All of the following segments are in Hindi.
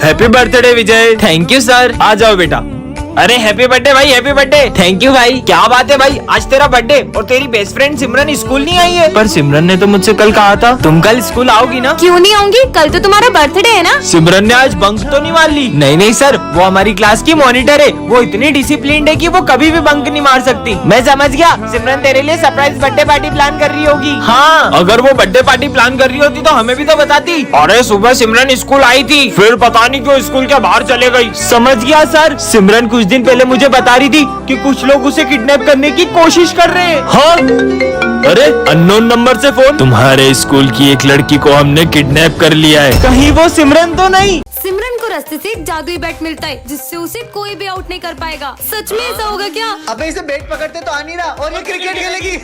Happy birthday Vijay. Thank you sir. आ जाओ बेटा। अरे हैप्पी बर्थडे भाई, हैप्पी बर्थडे। थैंक यू भाई। क्या बात है भाई, आज तेरा बर्थडे और तेरी बेस्ट फ्रेंड सिमरन स्कूल नहीं आई है। पर सिमरन ने तो मुझसे कल कहा था तुम कल स्कूल आओगी ना। क्यों नहीं आऊंगी, कल तो तुम्हारा बर्थडे है ना। सिमरन ने आज बंक तो नहीं मार ली। नहीं नहीं सर, वो हमारी क्लास की मॉनिटर है, वो इतनी डिसिप्लिन्ड है कि वो कभी भी बंक नहीं मार सकती। मैं समझ गया, सिमरन तेरे लिए सरप्राइज बर्थडे पार्टी प्लान कर रही होगी। हाँ, अगर वो बर्थडे पार्टी प्लान कर रही होती तो हमें भी तो बताती। अरे सुबह सिमरन स्कूल आई थी, फिर पता नहीं क्यों स्कूल के बाहर चले गई। समझ गया सर। सिमरन कुछ दिन पहले मुझे बता रही थी कि कुछ लोग उसे किडनैप करने की कोशिश कर रहे हैं। हाँ? अरे अननोन नंबर से फोन। तुम्हारे स्कूल की एक लड़की को हमने किडनैप कर लिया है। कहीं वो सिमरन तो नहीं। सिमरन को रास्ते से एक जादुई बैट मिलता है जिससे उसे कोई भी आउट नहीं कर पाएगा। सच में ऐसा होगा क्या? अबे इसे बैट पकड़ते तो आ नहीं रहा और ये क्रिकेट खेलेगी।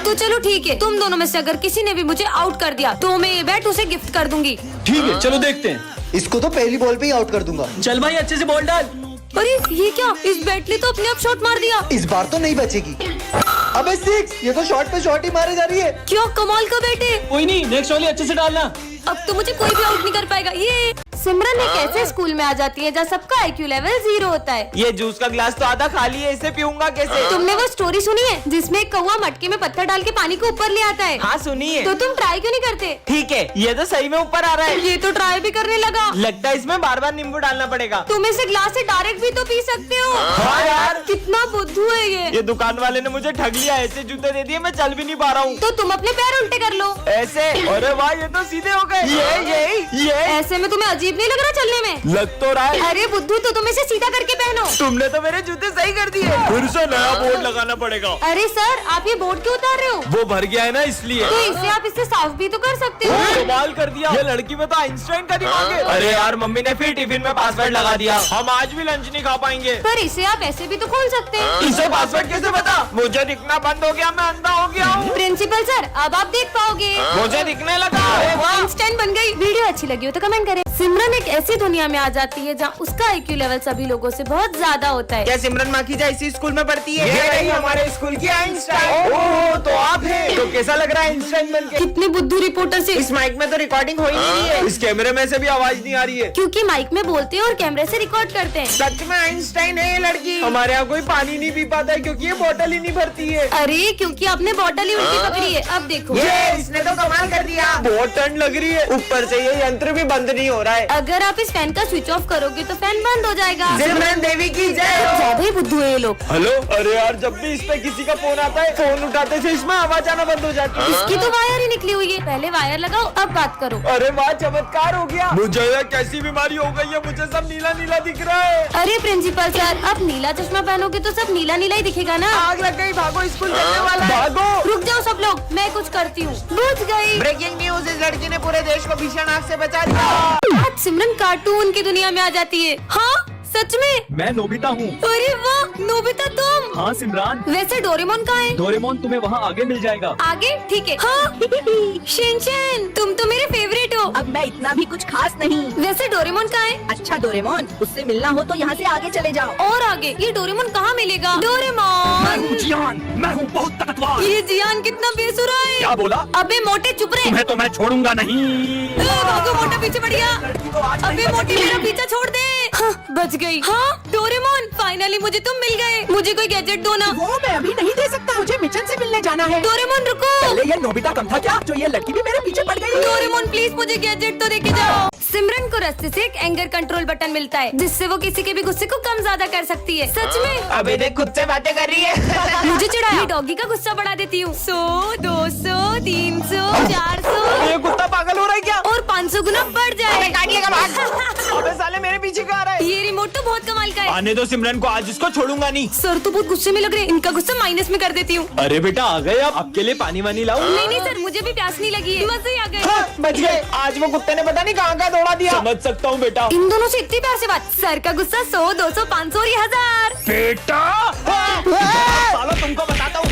तो चलो ठीक है, तुम दोनों में से अगर किसी ने भी मुझे आउट कर दिया तो मैं ये बैट उसे गिफ्ट कर दूंगी। ठीक है चलो देखते हैं। इसको तो पहली बॉल पे ही आउट कर दूंगा। चल भाई अच्छे से बॉल डाल। अरे ये क्या, इस बैट ने तो अपने आप शॉट मार दिया। इस बार तो नहीं बचेगी। अबे 6, ये तो शॉट पे शॉट ही मारे जा रही है। क्या कमाल का बैट है। कोई नहीं, नेक्स्ट वाली अच्छे से डालना। अब तो मुझे कोई भी आउट नहीं कर पाएगा। ये सिमरन एक ऐसे स्कूल में आ जाती है जहाँ सबका IQ लेवल 0 होता है। ये जूस का गिलास तो आधा खाली है, इसे पीऊंगा कैसे? तुमने वो स्टोरी सुनी है जिसमें एक कौवा मटके में पत्थर डाल के पानी को ऊपर ले आता है? हाँ सुनिए। तो तुम ट्राई क्यों नहीं करते? ठीक है, ये तो सही में ऊपर आ रहा है। ये तो ट्राई भी करने लगा। लगता है इसमें बार बार नींबू डालना पड़ेगा। तुम इसे ग्लास से डायरेक्ट भी तो पी सकते हो। हाँ यार, कितना बुद्धू है ये। दुकान वाले ने मुझे ठग लिया। ऐसे जूते दे दिए, मैं चल भी नहीं पा रहा हूँ। तो तुम अपने पैर उल्टे कर लो। ऐसे? अरे वाह, ये तो सीधे हो गए। ये ऐसे में तुम्हें अजीब नहीं लग रहा चलने में? लग तो रहा है। अरे बुद्धू, तो तुम इसे सीधा करके पहनो। तुमने तो मेरे जूते सही कर दिए। फिर से नया बोर्ड लगाना पड़ेगा। अरे सर, आप ये बोर्ड क्यों उतार रहे हो? वो भर गया है ना इसलिए। तो इसे आप इससे साफ भी तो कर सकते हो। कमाल कर दिया, ये लड़की में तो आइंस्टाइन का दिमाग है। अरे यार, मम्मी ने फिर टिफिन में पासवर्ड लगा दिया। हम आज भी लंच नहीं खा पाएंगे। पर इसे आप ऐसे भी तो खोल सकते हैं। इसे पासवर्ड कैसे पता? मुझे दिखना बंद हो गया, मैं अंधा हो गया हूँ। प्रिंसिपल सर, अब आप देख पाओगे। मुझे दिखने लगा। आइंस्टाइन बन गई। वीडियो अच्छी लगी हो तो कमेंट करें। सिमरन एक ऐसी दुनिया में आ जाती है जहाँ उसका IQ लेवल सभी लोगों से बहुत ज्यादा होता है। क्या सिमरन माखीजा इसी स्कूल में पढ़ती है? ये रही हमारे स्कूल की आइंस्टाइन। ओह, तो आप हैं। तो कैसा लग रहा है आइंस्टाइन बनके? कितने बुद्धू रिपोर्टर से। इस माइक में तो रिकॉर्डिंग हो ही नहीं रही है। इस कैमरे में से भी आवाज नहीं आ रही है। क्योंकि माइक में बोलते हैं और कैमरे से रिकॉर्ड करते हैं। सच में आइंस्टाइन है ये लड़की। हमारे यहाँ कोई पानी नहीं पी पाता है क्योंकि ये बोतल ही नहीं भरती है। अरे क्योंकि आपने बॉटल ही उल्टी पकड़ी है। अब देखो, ये इसने तो कमाल कर दिया। बहुत ठंड लग रही है, ऊपर से ये यंत्र भी बंद नहीं हो रहा है। अगर आप इस फैन का स्विच ऑफ करोगे तो फैन बंद हो जाएगा। सिमरन देवी की जय हो। ज्यादा ही बुद्धू है ये लोग। हेलो। अरे यार, जब भी इस पे किसी का फोन आता है, फोन उठाते से इसमें आवाज आना बंद हो जाती है। इसकी तो वायर ही निकली हुई है। पहले वायर लगाओ, अब बात करो। अरे वाह, चमत्कार हो गया। मुझे ये कैसी बीमारी हो गई है, मुझे सब नीला नीला दिख रहा है। अरे प्रिंसिपल सर, अब नीला चश्मा पहनोगे तो सब नीला नीला ही दिखेगा ना। आग लग गई, भागो, स्कूल चलने वाला है। भागो। रुक जाओ सब लोग, मैं कुछ करती हूँ। बुझ गई। ब्रेकिंग न्यूज, इस लड़की ने पूरे देश को भीषण आग से बचा दिया। आज सिमरन कार्टून की दुनिया में आ जाती है। हाँ सच में? मैं नोबिता हूँ। अरे वाह, नोबिता तुम। हाँ सिमरान। वैसे डोरेमोन कहाँ है? डोरेमोन तुम्हें वहाँ आगे मिल जाएगा। आगे? ठीक है। हाँ शिनचैन, तुम तो मेरे फेवरेट हो। अब मैं इतना भी कुछ खास नहीं। वैसे डोरेमोन कहाँ है? अच्छा डोरेमोन, उससे मिलना हो तो यहाँ से आगे चले जाओ। और आगे? ये डोरेमोन कहाँ मिलेगा? डोरेमोन। जियान, मैं हूँ बहुत ताकतवर। ये जियान कितना बेसुरा है। क्या बोला? अबे मोटे चुप रहे। तुम्हें तो मैं छोड़ूंगा नहीं। भागो, मोटा पीछे पड़ गया। अबे मोटी, मेरा पीछा छोड़ दे। हाँ, बच गई। हाँ डोरेमोन, फाइनली मुझे तुम मिल गए। मुझे कोई गैजेट दो ना। वो मैं अभी नहीं दे सकता, मुझे मिशन से मिलने जाना है। डोरेमोन रुको। पहले ये नोबिता कम था क्या, जो ये लड़की भी मेरे पीछे पड़ गई। डोरेमोन प्लीज मुझे गैजेट तो देके जाओ। सिमरन को रास्ते से एक एंगर कंट्रोल बटन मिलता है जिससे वो किसी के भी गुस्से को कम ज्यादा कर सकती है। सच में? अबे देख, खुद से बातें कर रही है। मुझे चिढ़ाया। डॉगी का गुस्सा बढ़ा देती हूँ। 100, 200, 300, 400। ये कुत्ता पागल हो रहा है क्या? और 500 गुना बढ़ जाए। अबे साले, मेरे पीछे क्यों आ रहा है? ये रिमोट तो बहुत कमाल का है। आने दो सिमरन को, आज इसको छोड़ूंगा नहीं। सर तो बहुत गुस्से में लग रहे हैं, इनका गुस्सा माइनस में कर देती हूँ। अरे बेटा आ गए, अब आपके लिए पानी वानी लाऊं? नहीं नहीं सर, मुझे भी प्यास नहीं लगी है, मजे ही आ गए। बच गए। आज वो कुत्ते ने पता नहीं कहाँ दौड़ा दिया। समझ सकता हूँ बेटा। इन दोनों से इतनी प्यार से बात। सर का गुस्सा 100, 200, 500 और ये 1000। बेटा साला, तुमको बताता हूँ।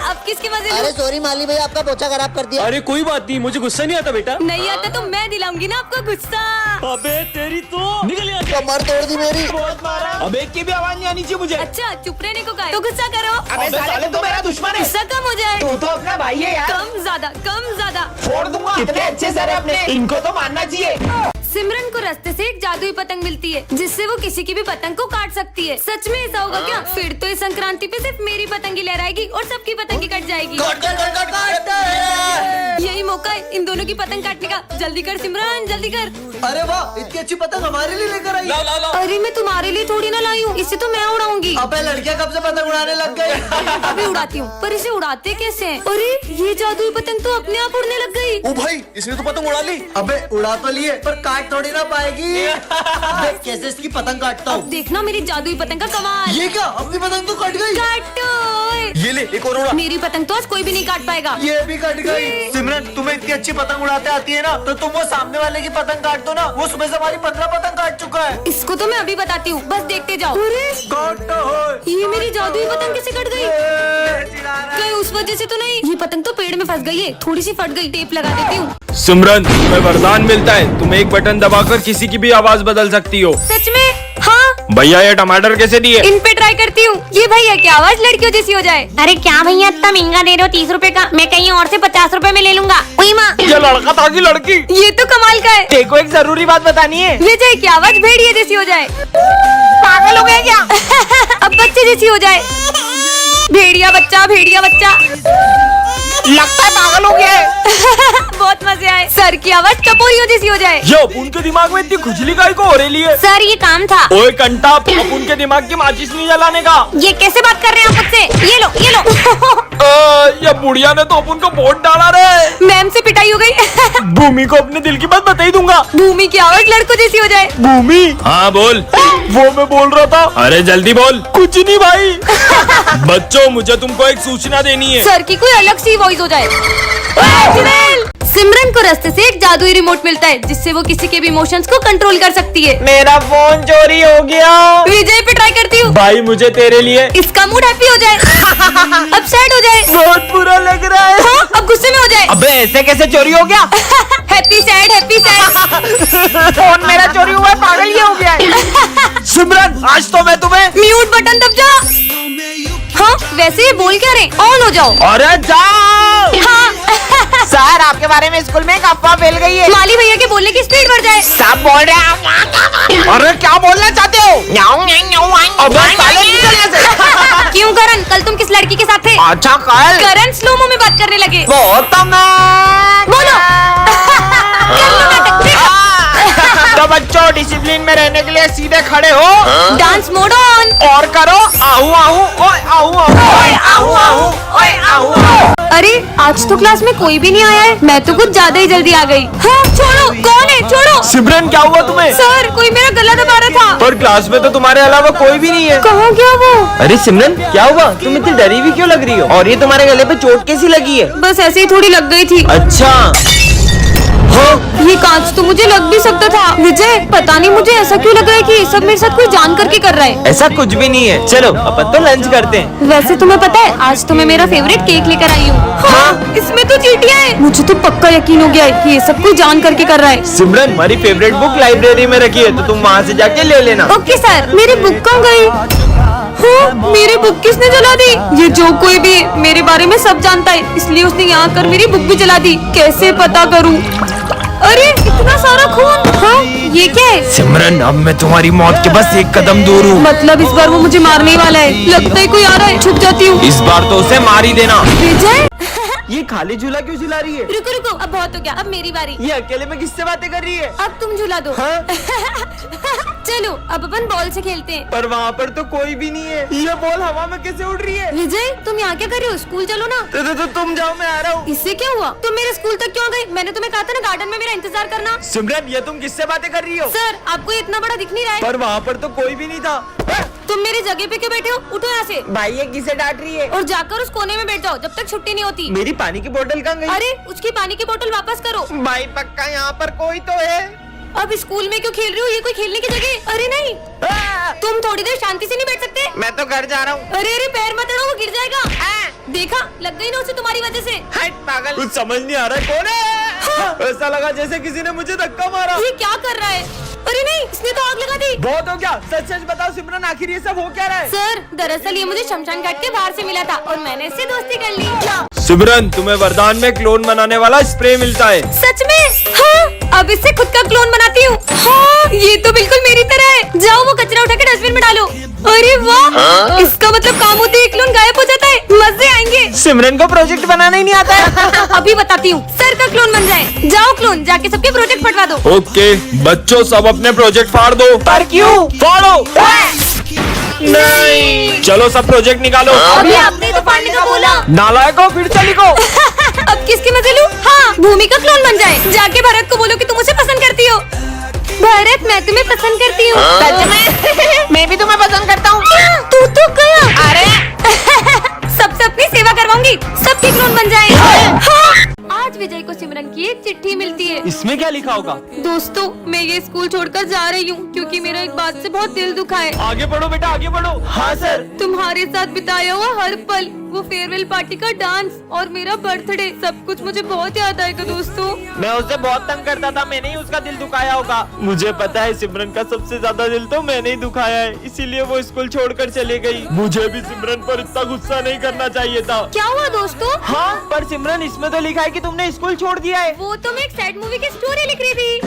अब किसके मजे अरे लूं? सॉरी माली भाई, आपका पोछा खराब कर दिया। अरे कोई बात नहीं, मुझे गुस्सा नहीं आता बेटा। नहीं आता तो मैं दिलाऊंगी ना आपको गुस्सा। अबे तेरी तो निकल यहाँ से। कमर तोड़ दी मेरी। बहुत मारा। अब एक की भी आवाज नहीं आनी चाहिए मुझे। अच्छा चुप रहने को कहा तो गुस्सा करो। अबे साले, तू मेरा दुश्मन है। गुस्सा कम हो जाए। तू तो अपना भाई है यार। कम ज्यादा, कम ज्यादा। फोड़ दूंगा। कितने अच्छे सर है अपने, इनको तो मानना चाहिए। सिमरन को रास्ते से एक जादुई पतंग मिलती है जिससे वो किसी की भी पतंग को काट सकती है। सच में ऐसा होगा क्या? फिर तो इस संक्रांति पे सिर्फ मेरी पतंग ही लहराएगी और सबकी पतंग ही कट जाएगी। यही मौका है इन दोनों की पतंग काटने का। जल्दी कर सिमरन, जल्दी कर। अरे वाह, इतनी अच्छी पतंग हमारे लिए लेकर आई। अरे मैं तुम्हारे लिए थोड़ी ना लाई हूँ, इसे तो मैं उड़ाऊंगी। अबे लड़कियां कब से पतंग उड़ाने लग गई? अभी उड़ाती हूँ, पर इसे उड़ाते कैसे हैं? अरे ये जादुई पतंग तो अपने आप उड़ने लग गई। ओ भाई, इसने तो पतंग उड़ा ली। अबे उड़ा तो लिए, पर काट थोड़ी ना पाएगी। देख कैसे इसकी पतंग काटता अब हूँ। देखना मेरी जादुई पतंग का कमाल। ये क्या, अपनी पतंग तो कट गई। काटो। ये ले, एक और उड़ा। मेरी पतंग तो आज कोई भी नहीं काट पाएगा। ये भी कट गई। सिमरन, तुम्हें इतनी अच्छी पतंग उड़ाते आती है ना, तो तुम वो सामने वाले की पतंग काट दो ना। वो सुबह से हमारी 15 पतंग काट चुका है। इसको तो मैं अभी बताती हूँ, बस देखते जाओ। अरे ये मेरी जादुई पतंग कैसे कट गई? कहीं उस वजह से तो नहीं? ये पतंग तो पेड़ में फंस गई है, थोड़ी सी फट गई, टेप लगा देती हूँ। सिमरन, तुम्हें वरदान मिलता है, तुम एक बटन दबाकर किसी की भी आवाज बदल सकती हो। सच में? हाँ। भैया ये टमाटर कैसे दिए? इन पे ट्राई करती हूँ। ये भैया की आवाज लड़कियों जैसी हो जाए। अरे क्या भैया इतना महंगा दे रहे हो 30 रुपए का? मैं कहीं और से 50 रुपए में ले लूंगा। उई माँ, ये लड़का था कि लड़की? ये तो कमाल का है। देखो एक जरूरी बात बतानी है। विजय की आवाज भेड़िया जैसी हो जाए। पागल हो गया क्या? अब बच्चे जैसी हो जाए। भेड़िया बच्चा, भेड़िया बच्चा। लगता है पागल हो गया है। बहुत मजे आए। सर की आवाज टपोरियों जैसी हो जाए। ये अपुन के दिमाग में इतनी खुजली काहे को हो रही है? सर ये काम था। ओए कंटा, अपुन के दिमाग की माचिस नहीं जलाने का। ये कैसे बात कर रहे हैं आप मुझसे? ये लो, ये लो। ये बुढ़िया ने तो अपुन को वोट डाला रे। मैम से पिटाई हो गई। भूमि को अपने दिल की बात बता ही दूंगा। भूमि की आवाज लड़कों जैसी हो जाए। भूमि? हाँ बोल। वो मैं बोल रहा था। अरे जल्दी बोल। कुछ नहीं भाई। बच्चों, मुझे तुमको एक सूचना देनी है। सर की कोई अलग सी वॉइस हो जाए। सिमरन को रास्ते से एक जादुई रिमोट मिलता है जिससे वो किसी के भी इमोशंस को कंट्रोल कर सकती है। मेरा फोन चोरी हो गया। विजय पे ट्राई करती हूँ। भाई मुझे तेरे लिए। इसका मूड हैप्पी हो जाए। अब सैड हो जाए। बहुत बुरा लग रहा है। हाँ, अब गुस्से में हो जाए। अबे ऐसे कैसे चोरी हो गया? Happy sad, happy sad. Phone मेरा चोरी हुआ है, पागल ये हो गया है। सिमरन, आज तो मैं तुम्हें। म्यूट बटन दब जा। हाँ, वैसे ये बोल क्या रहे? ऑन हो जाओ। अरे जाओ। हाँ। सर, आपके बारे में स्कूल में एक अफवाह फैल गई है। माली भैया के बोलने की स्पीड बढ़ जाए। सब बोल रहे हैं। अरे क्या बोलना चाहते हो? अबे साले निकल यहाँ से। क्यों करण, कल तुम किस लड़की के साथ थे? अच्छा कल। करण स्लोमो में बात करने लगे। वो तो मैं। बोलो। कर लो नाटक, देखो। तो बच्चों, डिसिप्लिन में रहने के लिए सीधे खड़े हो। Dance mode on. और करो आहू आहू, ओए आहू आहू, ओए आहू आहू, ओए आहू आहू। अरे आज तो क्लास में कोई भी नहीं आया है। मैं तो कुछ ज्यादा ही जल्दी आ गई। हाँ, छोड़ो। कौन है? छोड़ो। सिमरन, क्या हुआ तुम्हें? सर, कोई मेरा गला दबा रहा था। पर क्लास में तो तुम्हारे अलावा कोई भी नहीं है। कहाँ गया वो? अरे सिमरन, क्या हुआ? तुम इतनी डरी हुई क्यों लग रही हो? और ये तुम्हारे गले पे चोट कैसी लगी है? बस ऐसे ही थोड़ी लग गई थी। अच्छा। ये कांच तो मुझे लग भी सकता था। विजय, पता नहीं मुझे ऐसा क्यों लग रहा है कि ये सब मेरे साथ कोई जान करके कर रहा है। ऐसा कुछ भी नहीं है। चलो अपन तो लंच करते हैं। वैसे तुम्हें पता है, आज तो मैं मेरा फेवरेट केक लेकर आई हूँ। हाँ, इसमें तो चींटियां हैं। मुझे तो पक्का यकीन हो गया है कि ये सब कोई जान करके कर रहा है। सिमरन, हमारी फेवरेट बुक लाइब्रेरी में रखी है, तो तुम वहाँ से जाके ले लेना। Okay sir. मेरी बुक कहाँ गई? हाँ, मेरी बुक किसने जला दी? ये जो कोई भी मेरे बारे में सब जानता है, इसलिए उसने यहाँ कर मेरी बुक भी जला दी। कैसे पता करूँ? अरे इतना सारा खून। हाँ, ये क्या है? सिमरन, अब मैं तुम्हारी मौत के बस एक कदम दूर हूँ। मतलब इस बार वो मुझे मारने वाला है। लगता है कोई आ रहा है, छुप जाती हूँ। इस बार तो उसे मार ही देना। विजय, ये खाली झूला क्यों झुला रही है? रुको रुको, अब बहुत हो गया, अब मेरी बारी। ये अकेले में किससे बातें कर रही है? अब तुम झूला दो। हाँ? चलो अब अपन बॉल से खेलते हैं। पर वहाँ पर तो कोई भी नहीं है। ये बॉल हवा में कैसे उड़ रही है? विजय, तुम यहाँ क्या कर रहे हो? स्कूल चलो ना। तो तुम जाओ, मैं आ रहा हूँ। इससे क्या हुआ? तुम मेरे स्कूल तक क्यों गए? मैंने तुम्हें कहा था ना गार्डन में मेरा इंतजार करना। सिमरन, ये तुम किससे बातें कर रही हो? सर, आपको ये इतना बड़ा दिख नहीं रहा है? पर वहाँ पर तो कोई भी नहीं था। तुम मेरी जगह पे क्यों बैठे हो? उठो यहाँ से भाई ये किसे डांट रही है? और जाकर उस कोने में बैठ जाओ जब तक छुट्टी नहीं होती। मेरी पानी की बोतल कहाँ गई? अरे उसकी पानी की बोतल वापस करो। भाई पक्का यहाँ पर कोई तो है। अब स्कूल में क्यों खेल रहे हो? ये कोई खेलने की जगह? अरे नहीं, तुम थोड़ी देर शांति से नहीं बैठ सकते? मैं तो घर जा रहा हूँ। अरे अरे, पैर मत अड़ो, वो गिर जाएगा। देखा, लग गई ना उसे तुम्हारी वजह से। हट पागल, कुछ समझ नहीं आ रहा है। कौन है? ऐसा लगा जैसे किसी ने मुझे धक्का मारा। ये क्या कर रहा है? अरे नहीं, इसने तो आग लगा दी। बहुत हो गया। सच सच बताओ सिमरन, आखिर ये सब हो क्या रहा है? सर, दरअसल ये मुझे शमशान घाट के बाहर से मिला था और मैंने इससे दोस्ती कर ली। सिमरन, तुम्हें वरदान में क्लोन बनाने वाला स्प्रे मिलता है। सच में? हाँ, अब इससे खुद का क्लोन बनाती हूँ। हाँ, ये तो बिल्कुल मेरी तरह है। जाओ वो कचरा उठा के डस्टबिन में डालो। अरे वाह, इसका मतलब काम होते ही क्लोन गायब हो जाता है। मजे आएंगे। सिमरन को प्रोजेक्ट बनाना ही नहीं आता है। अभी बताती हूँ, सर का क्लोन बन जाए। जाओ क्लोन, जाके सबके प्रोजेक्ट फटवा दो। ओके बच्चों, सब अपने प्रोजेक्ट फाड़ दो। पर क्यों? फाड़ो। नहीं, चलो सब प्रोजेक्ट निकालो। अभी आपने तो फाड़ने का बोला। नालायको, फिर से लिखो। अब किसकी मजे लूं? हाँ, भूमि का क्लोन बन जाए। जाके भरत को बोलो कि तुम मुझे पसंद करती हो। भरत, मैं तुम्हें पसंद करती हूँ। सच में? मैं भी तुम्हें पसंद करता हूँ। तू तो गया। अरे सबसे अपनी सेवा करवाऊंगी, सबके क्लोन बन जाए। हाँ। आज विजय को सिमरन की एक चिट्ठी मिलती है। इसमें क्या लिखा होगा? दोस्तों, मैं ये स्कूल छोड़कर जा रही हूँ क्योंकि मेरा एक बात से बहुत दिल दुखा है। आगे बढ़ो बेटा, आगे बढ़ो। हाँ सर। तुम्हारे साथ बिताया हुआ हर पल, वो फेयरवेल पार्टी का डांस और मेरा बर्थडे, सब कुछ मुझे बहुत याद आएगा दोस्तों। मैं उसे बहुत तंग करता था, मैंने ही उसका दिल दुखाया होगा। मुझे पता है सिमरन का सबसे ज्यादा दिल तो मैंने ही दुखाया है, इसीलिए वो स्कूल छोड़कर चली गई। मुझे भी सिमरन पर इतना गुस्सा नहीं करना चाहिए था। क्या हुआ दोस्तों? हाँ, पर सिमरन इसमें तो लिखा है कि तुमने स्कूल छोड़ दिया है। वो तो मैं एक सैड मूवी की स्टोरी लिख रही थी।